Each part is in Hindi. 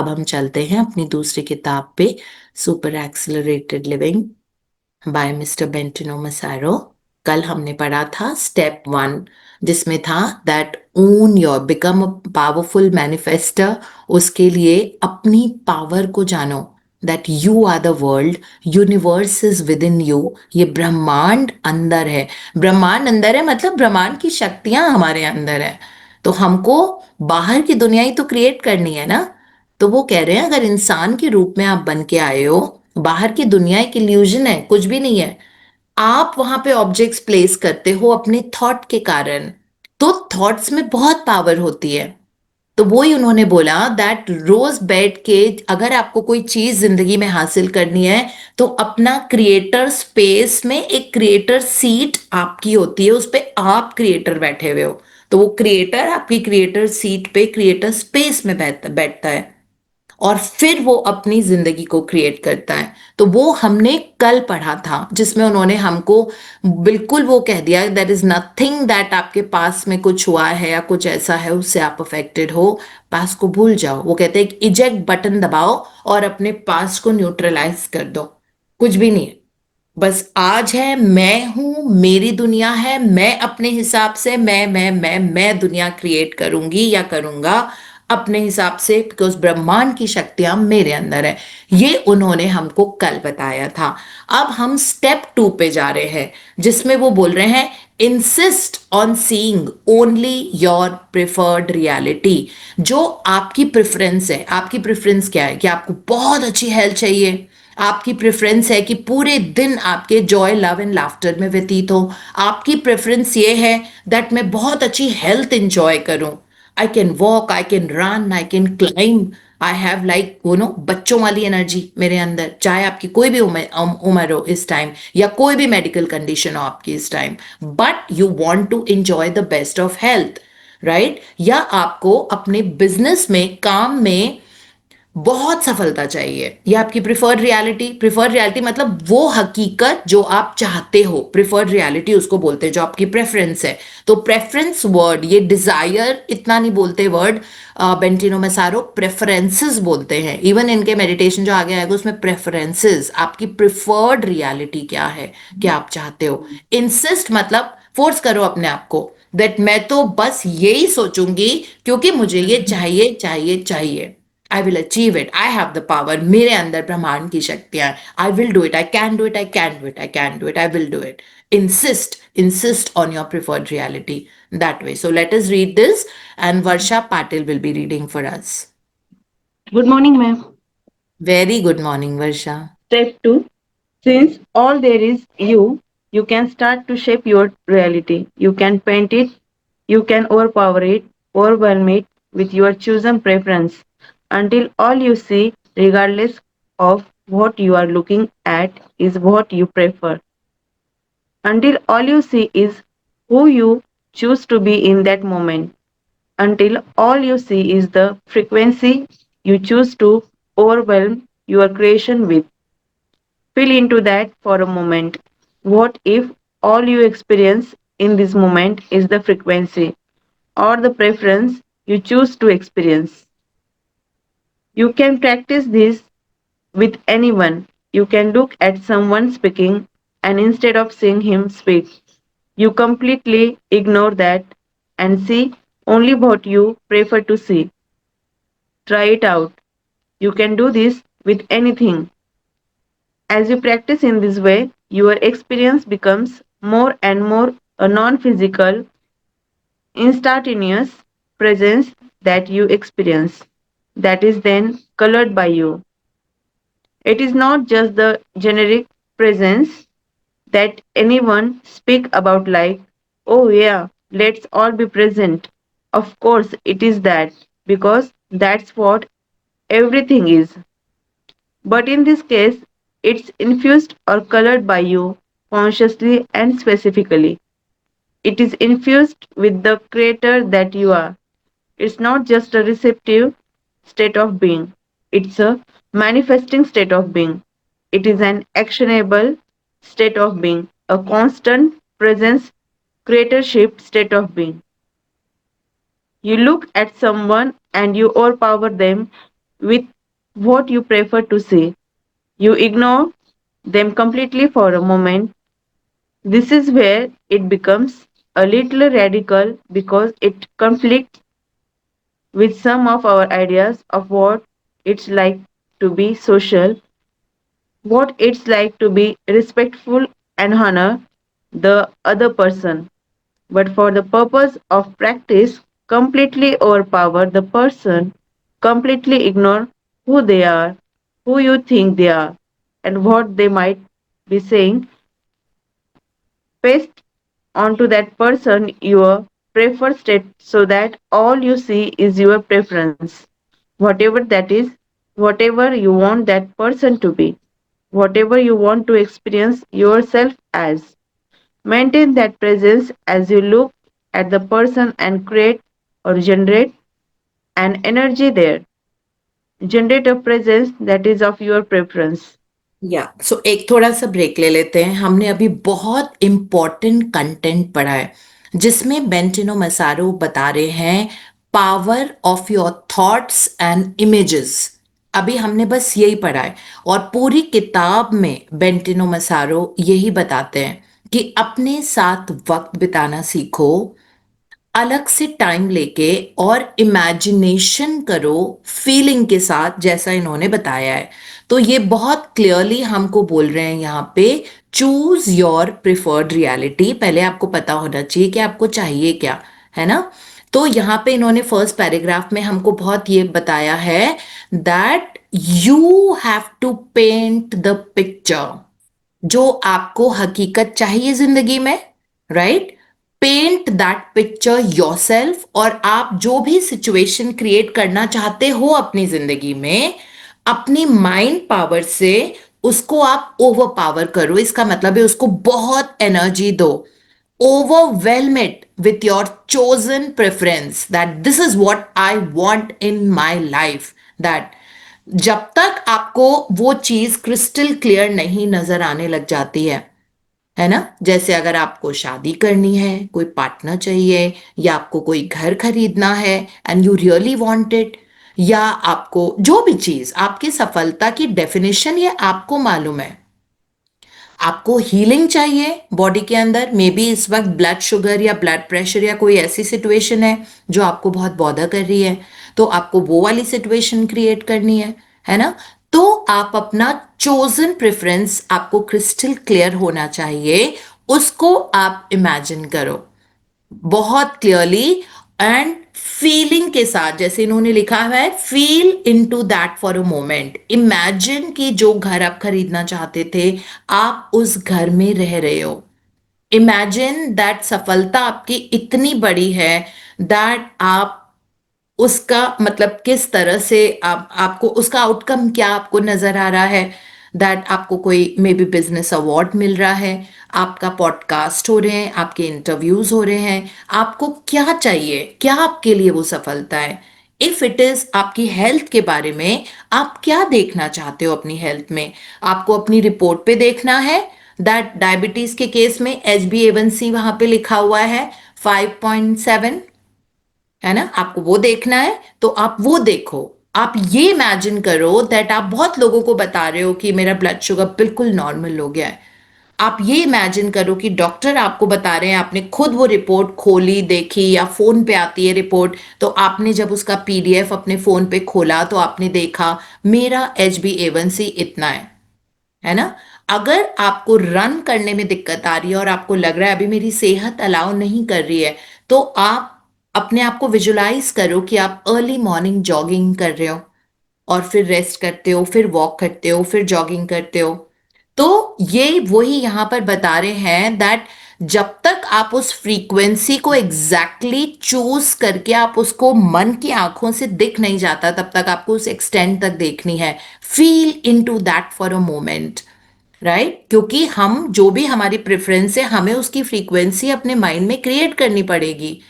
अब हम चलते हैं अपनी दूसरी किताब पे, super accelerated living by mister Bentinho Massaro. कल हमने पढ़ा था स्टेप 1, जिसमें था that own your become a powerful manifester. उसके लिए अपनी पावर को जानो, that you are the world, universe is within you. ये ब्रह्मांड अंदर है, ब्रह्मांड अंदर है मतलब ब्रह्मांड की शक्तियां हमारे अंदर है। तो हमको बाहर की दुनिया ही तो क्रिएट करनी है ना। तो वो कह रहे हैं अगर इंसान के रूप में आप बन के आए हो, बाहर की दुनिया एक इल्यूजन है, कुछ भी नहीं है। आप वहां पे ऑब्जेक्ट्स प्लेस करते हो अपने थॉट के कारण। तो थॉट्स में बहुत पावर होती है। तो वो ही उन्होंने बोला दैट रोज बैठ के अगर आपको कोई चीज जिंदगी में हासिल करनी है, तो अपना क्रिएटर स्पेस में एक क्रिएटर सीट आपकी होती है, उस पे आप क्रिएटर बैठे हुए हो। तो वो क्रिएटर आपकी क्रिएटर सीट पे क्रिएटर स्पेस में बैठता है, और फिर वो अपनी जिंदगी को क्रिएट करता है। तो वो हमने कल पढ़ा था, जिसमें उन्होंने हमको बिल्कुल वो कह दिया देयर इज नथिंग दैट आपके पास में कुछ हुआ है या कुछ ऐसा है उससे आप अफेक्टेड हो। पास को भूल जाओ। वो कहते हैं इजेक्ट बटन दबाओ और अपने पास को न्यूट्रलाइज कर दो। कुछ भी नहीं है, बस आज है, मैं हूं, मेरी दुनिया है, मैं अपने हिसाब से मैं दुनिया क्रिएट करूंगी या करूंगा अपने हिसाब से, बिकॉज ब्रह्मांड की शक्तियां मेरे अंदर है। ये उन्होंने हमको कल बताया था। अब हम स्टेप 2 पे जा रहे हैं, जिसमें वो बोल रहे हैं insist on seeing only your preferred reality. जो आपकी प्रेफरेंस है, आपकी प्रेफरेंस क्या है कि आपको बहुत अच्छी हेल्थ चाहिए, आपकी प्रेफरेंस है कि पूरे दिन आपके जॉय लव एंड लाफ्टर में व्यतीत हो, आपकी प्रेफरेंस ये है दैट मैं बहुत अच्छी हेल्थ इंजॉय करूं, I can walk, I can run, I can climb, I have like बच्चों वाली एनर्जी मेरे अंदर, चाहे आपकी कोई भी उम्र हो इस टाइम, या कोई भी मेडिकल कंडीशन हो आपकी इस time, but you want to enjoy the best of health, right. या आपको अपने बिजनेस में, काम में बहुत सफलता चाहिए, ये आपकी प्रिफर्ड रियलिटी। प्रिफर्ड रियलिटी मतलब वो हकीकत जो आप चाहते हो, प्रिफर्ड रियलिटी उसको बोलते हैं जो आपकी प्रेफरेंस है। तो प्रेफरेंस वर्ड, ये डिजायर इतना नहीं बोलते वर्ड बेंटिनो मैसारो, प्रेफरेंसेस बोलते हैं। इवन इनके मेडिटेशन जो आगे आएगा उसमें प्रेफरेंसेस, आपकी प्रिफर्ड रियलिटी क्या है, क्या आप चाहते हो। इंसिस्ट मतलब फोर्स करो अपने आप को, दैट मैं तो बस यही सोचूंगी क्योंकि मुझे ये चाहिए चाहिए चाहिए। I will achieve it, I have the power, मेरे अंदर ब्रह्मांड की शक्तियां, I will do it, I can do it, I can do it, I can do it, I will do it. Insist on your preferred reality that way. So let us read this, and Varsha Patil will be reading for us. Good morning, ma'am. Very good morning, Varsha. Step 2. Since all there is you can start to shape your reality. You can paint it, you can overpower it, overwhelm it with your chosen preference until all you see, regardless of what you are looking at, is what you prefer. Until all you see is who you choose to be in that moment. Until all you see is the frequency you choose to overwhelm your creation with. Feel into that for a moment. What if all you experience in this moment is the frequency or the preference you choose to experience? You can practice this with anyone. You can look at someone speaking and instead of seeing him speak, you completely ignore that and see only what you prefer to see. Try it out. You can do this with anything. As you practice in this way, your experience becomes more and more a non physical, instantaneous presence that you experience, that is then colored by you. It is not just the generic presence that anyone speak about like, oh yeah, let's all be present. Of course it is that, because that's what everything is. But in this case, it's infused or colored by you consciously and specifically. It is infused with the creator that you are. It's not just a receptive state of being, it's a manifesting state of being. It is an actionable state of being, a constant presence, creatorship state of being. You look at someone and you overpower them with what you prefer to say. You ignore them completely for a moment. This is where it becomes a little radical because it conflicts with some of our ideas of what it's like to be social, what it's like to be respectful and honor the other person. But for the purpose of practice, completely overpower the person, completely ignore who they are, who you think they are, and what they might be saying, paste onto that person your preferred state so that all you see is your preference, whatever that is, whatever you want that person to be, whatever you want to experience yourself as. Maintain that presence as you look at the person and create or generate an energy there. Generate a presence that is of your preference. या सो एक थोड़ा सा ब्रेक ले लेते हैं। हमने अभी बहुत इंपॉर्टेंट कंटेंट पढ़ा है जिसमें बेंटिनो मसारो बता रहे हैं power of your thoughts and images. अभी हमने बस यही पढ़ा है और पूरी किताब में बेंटिनो मसारो यही बताते हैं कि अपने साथ वक्त बिताना सीखो, अलग से टाइम लेके और इमेजिनेशन करो फीलिंग के साथ, जैसा इन्होंने बताया है। तो ये बहुत क्लियरली हमको बोल रहे हैं यहाँ पे, चूज योर प्रिफर्ड रियलिटी। पहले आपको पता होना चाहिए कि आपको चाहिए क्या, है ना। तो यहाँ पे इन्होंने फर्स्ट पैराग्राफ में हमको बहुत ये बताया है that you have to paint the picture जो आपको हकीकत चाहिए जिंदगी में, right. Paint that picture yourself. और आप जो भी सिचुएशन क्रिएट करना चाहते हो अपनी जिंदगी में, अपनी माइंड पावर से उसको आप ओवर पावर करो। इसका मतलब है उसको बहुत एनर्जी दो। overwhelm it with your chosen preference that this is what I want in my life, that जब तक आपको वो चीज क्रिस्टल क्लियर नहीं नजर आने लग जाती है ना। जैसे अगर आपको शादी करनी है, कोई पार्टनर चाहिए, या आपको कोई घर खरीदना है and you really want it, या आपको जो भी चीज, आपकी सफलता की डेफिनेशन ये आपको मालूम है। आपको हीलिंग चाहिए बॉडी के अंदर, मे बी इस वक्त ब्लड शुगर या ब्लड प्रेशर या कोई ऐसी सिचुएशन है जो आपको बहुत बॉदर कर रही है, तो आपको वो वाली सिचुएशन क्रिएट करनी है ना। तो आप अपना चोजन प्रेफरेंस, आपको क्रिस्टल क्लियर होना चाहिए, उसको आप इमेजिन करो बहुत क्लियरली एंड फीलिंग के साथ। जैसे इन्होंने लिखा हुआ है, feel into that for a moment. Imagine कि जो घर आप खरीदना चाहते थे, आप उस घर में रह रहे हो। इमेजिन दैट सफलता आपकी इतनी बड़ी है दैट आप उसका मतलब किस तरह से आप, आपको उसका आउटकम क्या आपको नजर आ रहा है, दैट आपको कोई मे बी बिजनेस अवार्ड मिल रहा है, आपका पॉडकास्ट हो रहे हैं, आपके इंटरव्यूज हो रहे हैं। आपको क्या चाहिए, क्या आपके लिए वो सफलता है। इफ इट इज आपकी हेल्थ के बारे में, आप क्या देखना चाहते हो अपनी हेल्थ में। आपको अपनी रिपोर्ट पे देखना है दैट डायबिटीज के केस में HbA1c वहां पे लिखा हुआ है 5.7, है ना। आपको वो देखना है तो आप वो देखो। आप ये इमेजिन करो दैट आप बहुत लोगों को बता रहे हो कि मेरा ब्लड शुगर बिल्कुल नॉर्मल हो गया है। आप ये इमेजिन करो कि डॉक्टर आपको बता रहे हैं, आपने खुद वो रिपोर्ट खोली, देखी, या फोन पे आती है रिपोर्ट, तो आपने जब उसका PDF अपने फोन पे खोला तो आपने देखा मेरा HbA1c इतना है ना। अगर आपको रन करने में दिक्कत आ रही है और आपको लग रहा है अभी मेरी सेहत अलाउ नहीं कर रही है, तो आप अपने आप को विजुलाइज करो कि आप अर्ली मॉर्निंग जॉगिंग कर रहे हो और फिर रेस्ट करते हो, फिर वॉक करते हो, फिर जॉगिंग करते हो। तो ये वही यहां पर बता रहे हैं दैट जब तक आप उस फ्रीक्वेंसी को एग्जैक्टली चूज करके आप उसको मन की आंखों से दिख नहीं जाता, तब तक आपको उस एक्सटेंड तक देखनी है। Feel into that for a moment, right. क्योंकि हम जो भी हमारी प्रेफरेंस है, हमें उसकी फ्रीक्वेंसी अपने माइंड में क्रिएट करनी पड़ेगी।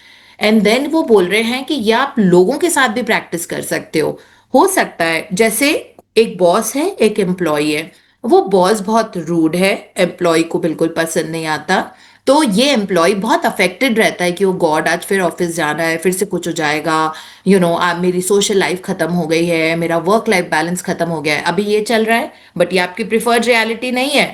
एंड देन वो बोल रहे हैं कि ये आप लोगों के साथ भी प्रैक्टिस कर सकते हो सकता है जैसे एक बॉस है, एक एम्प्लॉय है। वो बॉस बहुत रूड है, एम्प्लॉय को बिल्कुल पसंद नहीं आता, तो ये एम्प्लॉय बहुत अफेक्टेड रहता है कि ओ गॉड आज फिर ऑफिस जाना है, फिर से कुछ हो जाएगा, आप मेरी सोशल लाइफ खत्म हो गई है, मेरा वर्क लाइफ बैलेंस खत्म हो गया है, अभी ये चल रहा है। बट ये आपकी प्रिफर्ड रियलिटी नहीं है।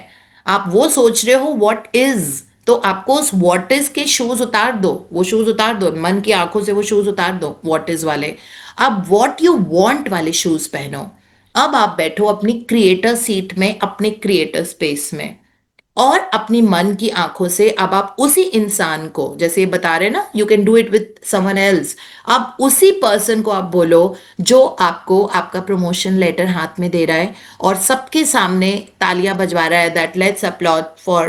आप वो सोच रहे हो व्हाट इज, तो आपको उस व्हाट इज के शूज उतार दो, वो शूज उतार दो, मन की आंखों से वो शूज उतार दो व्हाट इज वाले। अब व्हाट यू वांट वाले शूज पहनो। अब आप बैठो अपनी क्रिएटर सीट में, अपने क्रिएटर स्पेस में, और अपनी मन की आंखों से अब आप उसी इंसान को, जैसे ये बता रहे हैं ना, you can do it with someone else, अब उसी पर्सन को आप बोलो जो आपको आपका प्रमोशन लेटर हाथ में दे रहा है और सबके सामने तालियां बजवा रहा है, that let's applaud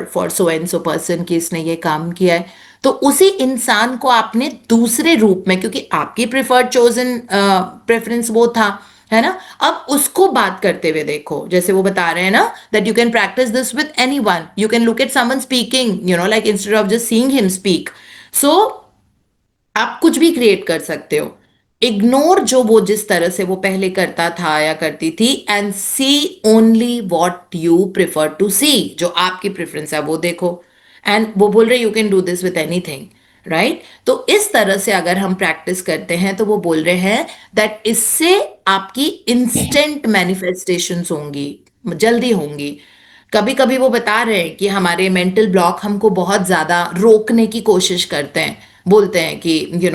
for so and so person कि इसने ये काम किया है। तो उसी इंसान को आपने दूसरे रूप में, क्योंकि आपकी प्रिफर्ड चोजन प्रेफरेंस वो था, है ना, अब उसको बात करते हुए देखो, जैसे वो बता रहे हैं ना, that you can practice this with anyone, you can look at someone speaking, like instead of just seeing him speak. So आप कुछ भी क्रिएट कर सकते हो। इग्नोर जो वो जिस तरह से वो पहले करता था या करती थी, and see only what you prefer to see, जो आपकी प्रेफरेंस है वो देखो। एंड वो बोल रहे you can do this with anything, right. तो इस तरह से अगर हम प्रैक्टिस करते हैं तो वो बोल रहे हैं दैट इससे आपकी इंस्टेंट मैनिफेस्टेशंस होंगी, जल्दी होंगी। कभी कभी वो बता रहे हैं कि हमारे मेंटल ब्लॉक हमको बहुत ज्यादा रोकने की कोशिश करते हैं, बोलते हैं कि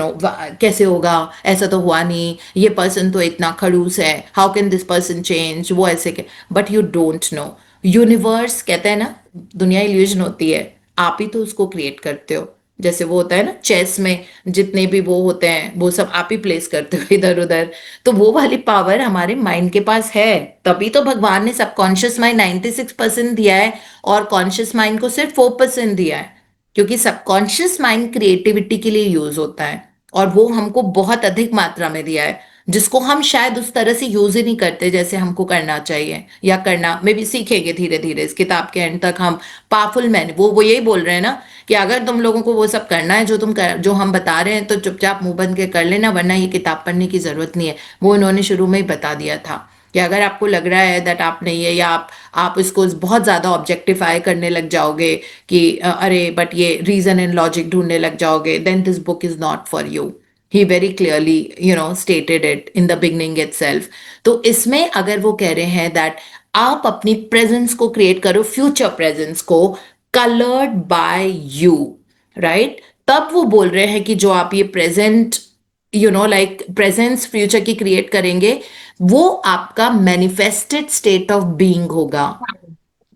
कैसे होगा, ऐसा तो हुआ नहीं, ये पर्सन तो इतना खड़ूस है, how can this person change, वो ऐसे के। But you don't know, universe कहते हैं ना, दुनिया इल्यूजन होती है, आप ही तो उसको क्रिएट करते हो। जैसे वो होता है ना चेस में, जितने भी वो होते हैं वो सब आप ही प्लेस करते हो इधर उधर। तो वो वाली पावर हमारे माइंड के पास है, तभी तो भगवान ने सबकॉन्शियस माइंड 96% दिया है और कॉन्शियस माइंड को सिर्फ 4% दिया है, क्योंकि सबकॉन्शियस माइंड क्रिएटिविटी के लिए यूज होता है और वो हमको बहुत अधिक मात्रा में दिया है, जिसको हम शायद उस तरह से यूज ही नहीं करते जैसे हमको करना चाहिए, या करना में भी सीखेंगे धीरे धीरे इस किताब के एंड तक हम। पावरफुल मैन वो यही बोल रहे हैं ना कि अगर तुम लोगों को वो सब करना है जो हम बता रहे हैं, तो चुपचाप मुंह बंद के कर लेना, वरना ये किताब पढ़ने की जरूरत नहीं है। वो इन्होंने शुरू में ही बता दिया था कि अगर आपको लग रहा है दैट आप नहीं है, या आप इसको बहुत ज्यादा ऑब्जेक्टिफाई करने लग जाओगे कि अरे बट ये रीजन एंड लॉजिक ढूंढने लग जाओगे, then this book is not for you. He very clearly stated it in the beginning itself. तो इसमें अगर वो कह रहे हैं दैट आप अपनी प्रेजेंस को क्रिएट करो, फ्यूचर प्रेजेंस को, कलर्ड बाय यू, राइट। तब वो बोल रहे हैं कि जो आप ये प्रेजेंट, लाइक प्रेजेंस फ्यूचर की क्रिएट करेंगे, वो आपका मैनिफेस्टेड स्टेट ऑफ बीइंग होगा।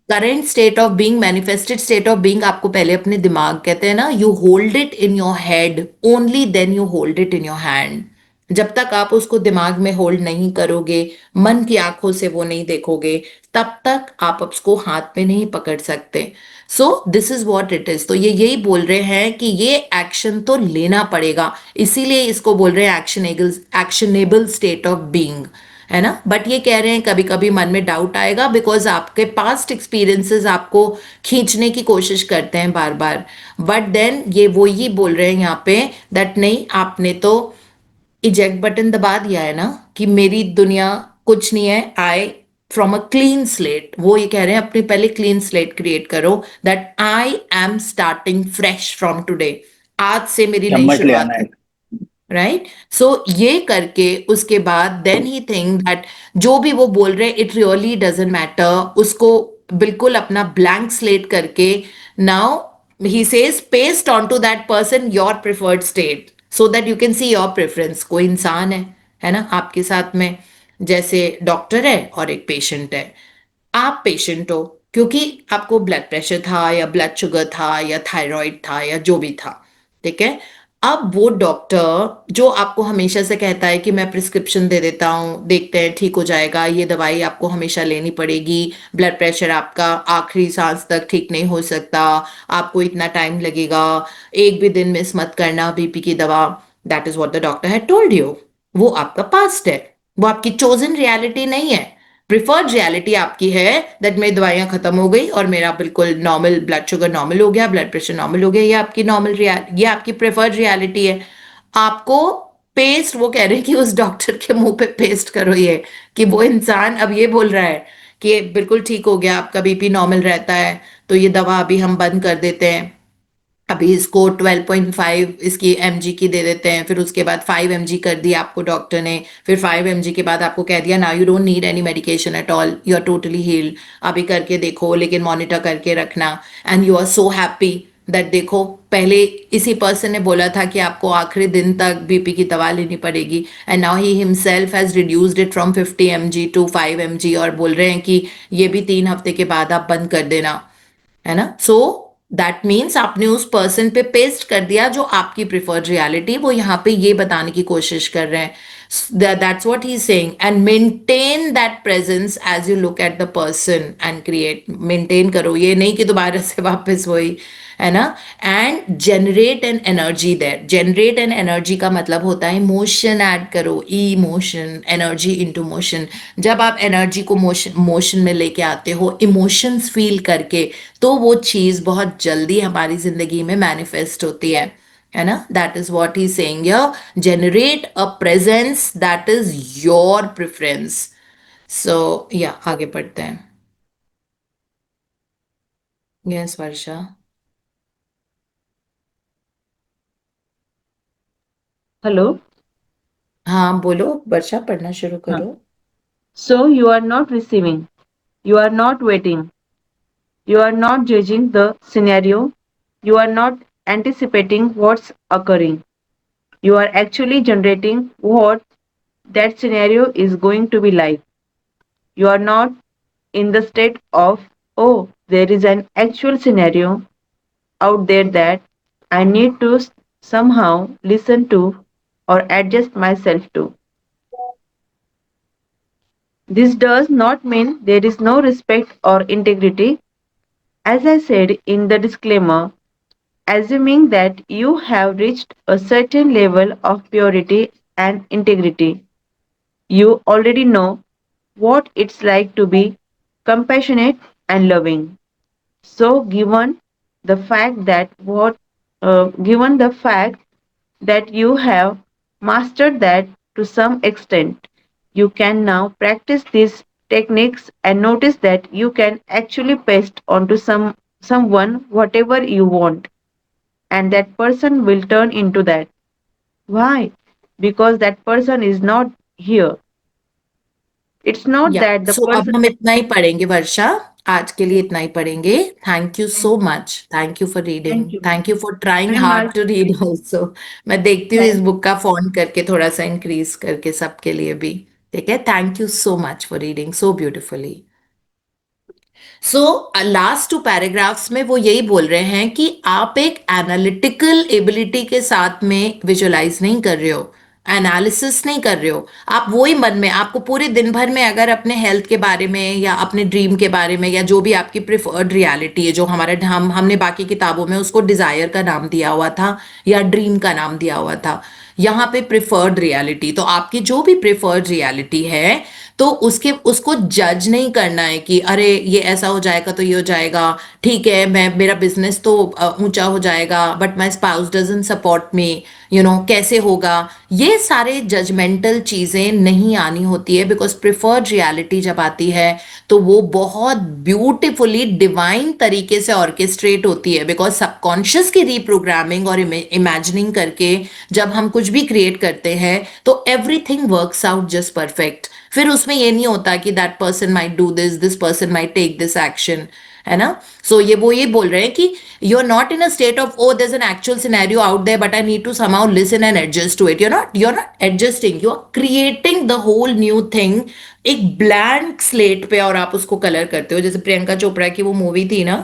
Current state of being, manifested state of being आपको पहले अपने दिमाग, कहते हैं ना, you hold it in your head, only then you hold it in your hand. जब तक आप उसको दिमाग में होल्ड नहीं करोगे, मन की आंखों से वो नहीं देखोगे, तब तक आप उसको हाथ में नहीं पकड़ सकते। So this is what it is. तो ये यही बोल रहे हैं कि ये एक्शन तो लेना पड़ेगा, इसीलिए इसको बोल रहे हैं एक्शनेबल स्टेट ऑफ बीइंग, है ना। बट ये कह रहे हैं कभी कभी मन में डाउट आएगा, बिकॉज आपके पास्ट एक्सपीरियंसेस आपको खींचने की कोशिश करते हैं बार बार। बट देन ये वो ही बोल रहे हैं यहाँ पे दैट नहीं, आपने तो इजेक्ट बटन दबा दिया है ना, कि मेरी दुनिया कुछ नहीं है, आई फ्रॉम अ क्लीन स्लेट। वो ये कह रहे हैं अपनी पहले क्लीन स्लेट क्रिएट करो, that I am starting fresh from today, आज से मेरी नई चम्मच ले शुरुआत आना है, है। राइट। सो ये करके उसके बाद देन ही थिंक दैट जो भी वो बोल रहे इट रियली डजेंट मैटर, उसको बिल्कुल अपना ब्लैंक स्लेट करके, now he says paste on to that person your preferred state, so that you can see your preference. कोई इंसान है ना आपके साथ में, जैसे डॉक्टर है और एक पेशेंट है। आप पेशेंट हो क्योंकि आपको ब्लड प्रेशर था या ब्लड शुगर था या थायराइड था या जो भी था, ठीक है। अब वो डॉक्टर जो आपको हमेशा से कहता है कि मैं प्रिस्क्रिप्शन दे देता हूँ, देखते हैं ठीक हो जाएगा, ये दवाई आपको हमेशा लेनी पड़ेगी, ब्लड प्रेशर आपका आखिरी सांस तक ठीक नहीं हो सकता, आपको इतना टाइम लगेगा, एक भी दिन मिस मत करना बीपी की दवा, that is what the doctor had told you. वो आपका पास्ट है, वो आपकी चोजन रियलिटी नहीं है। प्रिफर्ड रियलिटी आपकी है दैट मेरी दवाइयां खत्म हो गई और मेरा बिल्कुल नॉर्मल ब्लड शुगर नॉर्मल हो गया, ब्लड प्रेशर नॉर्मल हो गया, ये आपकी ये आपकी प्रिफर्ड रियलिटी है। आपको पेस्ट, वो कह रहे हैं कि उस डॉक्टर के मुंह पे पेस्ट करो ये, कि वो इंसान अब ये बोल रहा है कि बिल्कुल ठीक हो गया, आपका बीपी नॉर्मल रहता है, तो ये दवा अभी हम बंद कर देते हैं, अभी इसको 12.5 इसकी mg की दे देते हैं, फिर उसके बाद 5 mg कर दिया आपको डॉक्टर ने, फिर 5 mg के बाद आपको कह दिया now you don't need any medication at all, you are totally healed, अभी करके देखो लेकिन मॉनिटर करके रखना। And you are so happy that देखो पहले इसी पर्सन ने बोला था कि आपको आखिरी दिन तक बीपी की दवा लेनी पड़ेगी, and now he himself has reduced it from 50 mg to 5 mg, और बोल रहे हैं कि ये भी 3 हफ्ते के बाद आप बंद कर देना, है ना। सो दैट मीन्स आपने उस पर्सन पे पेस्ट कर दिया जो आपकी प्रिफर्ड रियलिटी, वो यहाँ पे ये बताने की कोशिश कर रहे हैं, that's what he is saying. And maintain that presence as you look at the person and create, maintain करो, ये नहीं कि दोबारा से वापस वही, है ना। And generate an energy there, generate an energy का मतलब होता है मोशन ऐड करो, इमोशन, एनर्जी इनटू मोशन। जब आप एनर्जी को मोशन में लेके आते हो इमोशंस फील करके, तो वो चीज बहुत जल्दी हमारी जिंदगी में मैनिफेस्ट होती है ना। That is what he saying here, generate a presence that is your preference. So या आगे बढ़ते हैं। यस वर्षा। हेलो। हाँ बोलो वर्षा, पढ़ना शुरू हाँ। करो। So you are not receiving, you are not waiting, you are not judging the scenario, you are not anticipating what's occurring. You are actually generating what that scenario is going to be like. You are not in the state of, oh, there is an actual scenario out there that I need to somehow listen to or adjust myself to. This does not mean there is no respect or integrity. As I said in the disclaimer, assuming that you have reached a certain level of purity and integrity, you already know what it's like to be compassionate and loving. So, given the fact that you have mastered that to some extent, you can now practice these techniques and notice that you can actually paste onto someone whatever you want, and that person will turn into that. Why? Because that person is not here. It's not या that the सो अब person. हम इतना ही पढ़ेंगे वर्षा, आज के लिए इतना ही पढ़ेंगे। Thank you so much, thank you for reading, Thank you. Thank you for trying I'm hard Mal. To read also. मैं देखती हूँ इस Thank बुक का फॉन्ट करके थोड़ा सा इंक्रीज करके सबके लिए भी। ठीक है, thank you so much for reading so beautifully. So last 2 paragraphs में वो यही बोल रहे हैं कि आप एक एनालिटिकल एबिलिटी के साथ में विजुलाइज नहीं कर रहे हो, एनालिसिस नहीं कर रहे हो। आप वही मन में, आपको पूरे दिन भर में अगर अपने हेल्थ के बारे में या अपने ड्रीम के बारे में या जो भी आपकी प्रिफर्ड रियलिटी है, जो हमारा हमने बाकी किताबों में उसको डिजायर का नाम दिया हुआ था या ड्रीम का नाम दिया हुआ था, यहाँ पे प्रिफर्ड रियलिटी, तो आपकी जो भी प्रिफर्ड रियलिटी है, तो उसको जज नहीं करना है कि अरे ये ऐसा हो जाएगा तो ये हो जाएगा, ठीक है मैं मेरा बिजनेस तो ऊंचा हो जाएगा but my spouse doesn't support me, कैसे होगा। ये सारे जजमेंटल चीजें नहीं आनी होती है, बिकॉज प्रिफर्ड रियलिटी जब आती है तो वो बहुत ब्यूटिफुली डिवाइन तरीके से ऑर्केस्ट्रेट होती है, बिकॉज सबकॉन्शियस की रीप्रोग्रामिंग और इमेजिनिंग करके जब हम कुछ भी क्रिएट करते हैं तो everything works out just perfect. फिर उसमें ये नहीं होता कि that person might do this, this person might take this action, है ना। सो ये बोल रहे हैं कि you are not in a state of oh there is an actual scenario out there but I need to somehow listen and adjust to it, you are not adjusting, you are creating the whole new thing एक ब्लैंक स्लेट पे, और आप उसको कलर करते हो। जैसे प्रियंका चोपड़ा की वो मूवी थी ना,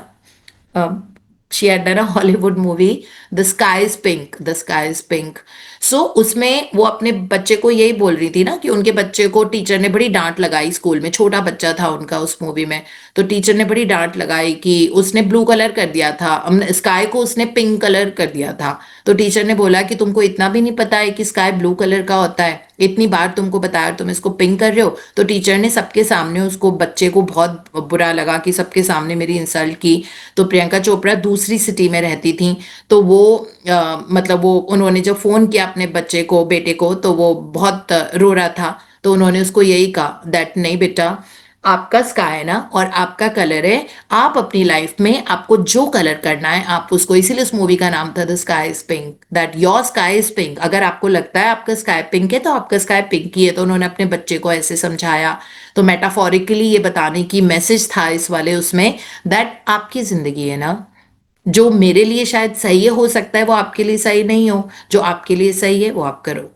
she had done a Hollywood movie, The Sky is Pink, The Sky is Pink. So उसमें वो अपने बच्चे को यही बोल रही थी ना कि उनके बच्चे को टीचर ने बड़ी डांट लगाई स्कूल में, छोटा बच्चा था उनका उस मूवी में, तो टीचर ने बड़ी डांट लगाई कि उसने ब्लू कलर कर दिया था, स्काई को उसने पिंक कलर कर दिया था। तो टीचर ने बोला कि तुमको इतना भी नहीं पता है कि स्काई ब्लू कलर का होता है, इतनी बार तुमको बताया तुम इसको पिंक कर रहे हो। तो टीचर ने सबके सामने उसको, बच्चे को बहुत बुरा लगा कि सबके सामने मेरी इंसल्ट की। तो प्रियंका चोपड़ा दूसरी सिटी में रहती थी, तो वो मतलब वो उन्होंने जब फोन किया अपने बच्चे को, बेटे को, तो वो बहुत रो रहा था, तो उन्होंने उसको यही कहा दैट नहीं बेटा, आपका स्काई है ना और आपका कलर है, आप अपनी लाइफ में आपको जो कलर करना है आप उसको, इसीलिए उस मूवी का नाम था the sky is pink, that your sky is pink. अगर आपको लगता है आपका स्काई पिंक है तो आपका स्काई पिंक ही है। तो उन्होंने अपने बच्चे को ऐसे समझाया। तो मेटाफोरिकली ये बताने की मैसेज था इस वाले उसमें, दैट आपकी जिंदगी है ना, जो मेरे लिए शायद सही है, हो सकता है वो आपके लिए सही नहीं हो, जो आपके लिए सही है वो आप करो,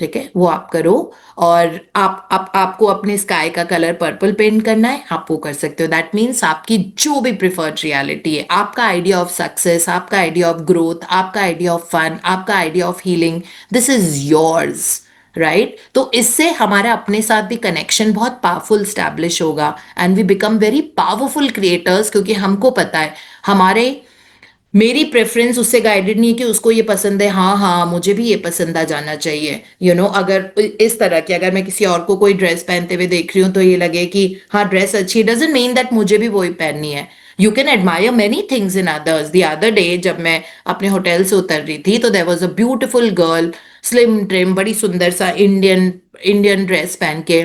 ठीक है, वो आप करो। और आप आपको अपने स्काई का कलर पर्पल पेंट करना है, आप वो कर सकते हो। दैट मीन्स आपकी जो भी प्रिफर्ड रियलिटी है, आपका आइडिया ऑफ सक्सेस, आपका आइडिया ऑफ ग्रोथ, आपका आइडिया ऑफ फन, आपका idea of healing, this is yours, right. तो इससे हमारा अपने साथ भी कनेक्शन बहुत पावरफुल स्टैब्लिश होगा and we become very powerful creators, क्योंकि हमको पता है हमारे, मेरी प्रेफरेंस उससे गाइडेड नहीं है कि उसको ये पसंद है, हाँ हाँ मुझे भी ये पसंद आ जाना चाहिए। अगर इस तरह की, अगर मैं किसी और को कोई ड्रेस पहनते हुए देख रही हूँ तो ये लगे कि हाँ ड्रेस अच्छी, डजंट मीन दैट मुझे भी वही पहननी है। You can admire many things in others. The other day जब मैं अपने होटल से उतर रही थी तो there was a beautiful girl, slim trim, बड़ी सुंदर सा इंडियन इंडियन ड्रेस पहन के,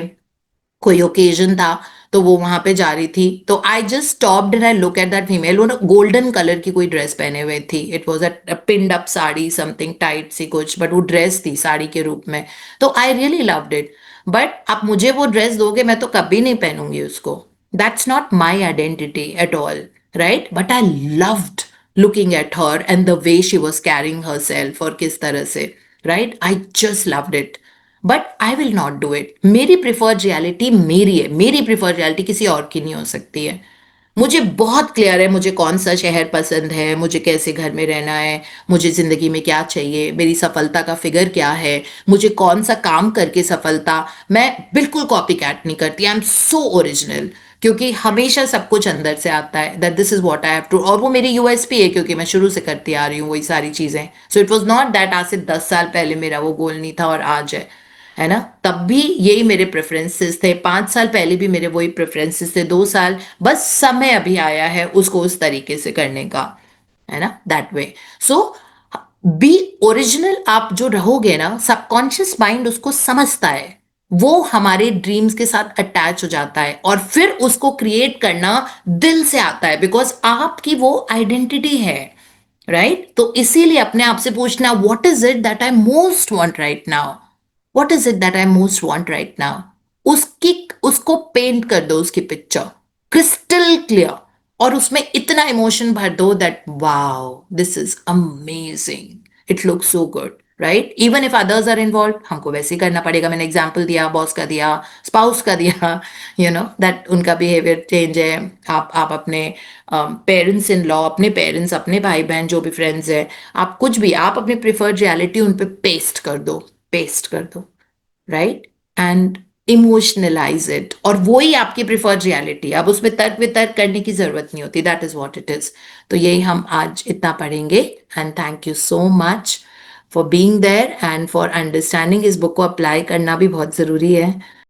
कोई ओकेजन था तो वो वहां पे जा रही थी। तो I just stopped and I look at that female. वो गोल्डन कलर की कोई ड्रेस पहने हुए थी, इट वॉज अ पिंड अप साड़ी, समथिंग टाइट सी कुछ, बट वो ड्रेस थी साड़ी के रूप में। तो I really loved it. But आप मुझे वो ड्रेस दोगे मैं तो कभी नहीं पहनूंगी उसको। That's not my identity at all, right. But I loved looking at her and the way she was carrying her self, और किस तरह से, right, I just loved it. But I will not do it. मेरी प्रिफर्ड रियलिटी मेरी है, मेरी प्रिफर्ड रियलिटी किसी और की नहीं हो सकती है। मुझे बहुत क्लियर है मुझे कौन सा शहर पसंद है, मुझे कैसे घर में रहना है, मुझे जिंदगी में क्या चाहिए, मेरी सफलता का फिगर क्या है, मुझे कौन सा काम करके सफलता। मैं बिल्कुल कॉपी कैट नहीं करती, आई एम सो ओरिजिनल, क्योंकि हमेशा सब कुछ अंदर से आता है, that this is what I have to. और वो मेरी यूएसपी है क्योंकि मैं शुरू से करती आ रही हूँ वही सारी चीजें। So it was not that आज से 10 साल पहले मेरा वो गोल नहीं था और आज है ना। तब भी यही मेरे प्रेफरेंसेस थे, 5 साल पहले भी मेरे वही प्रेफरेंसेस थे, 2 साल, बस समय अभी आया है उसको उस तरीके से करने का, है ना, that way. So B original. आप जो रहोगे ना, सबकॉन्शियस माइंड उसको समझता है, वो हमारे ड्रीम्स के साथ अटैच हो जाता है और फिर उसको क्रिएट करना दिल से आता है, बिकॉज आपकी वो आइडेंटिटी है, राइट। तो इसीलिए अपने आप से पूछना, what is it that I most want right now, what is it that I most want right now. उसकी उसको पेंट कर दो, उसकी पिक्चर क्रिस्टल क्लियर, और उसमें इतना इमोशन भर दो that wow this is amazing, it looks so good, right. Even if others are involve, हमको वैसे ही करना पड़ेगा। मैंने एग्जाम्पल दिया, बॉस का दिया, स्पाउस का दिया, दैट उनका बिहेवियर चेंज है। आप अपने पेरेंट्स इन लॉ, अपने पेरेंट्स, अपने भाई बहन, जो भी फ्रेंड्स है, आप कुछ भी, आप अपनी प्रिफर्ड रियलिटी उन पे पेस्ट कर दो, पेस्ट कर दो, राइट, एंड इमोशनलाइज इट, और वो ही आपकी प्रिफर्ड रियलिटी। अब उसमें तर्क वितर्क करने की जरूरत नहीं होती, that is what it is. तो यही हम आज इतना पढ़ेंगे। And thank you so much for being there and for understanding. इस बुक को अप्लाई करना भी बहुत जरूरी है।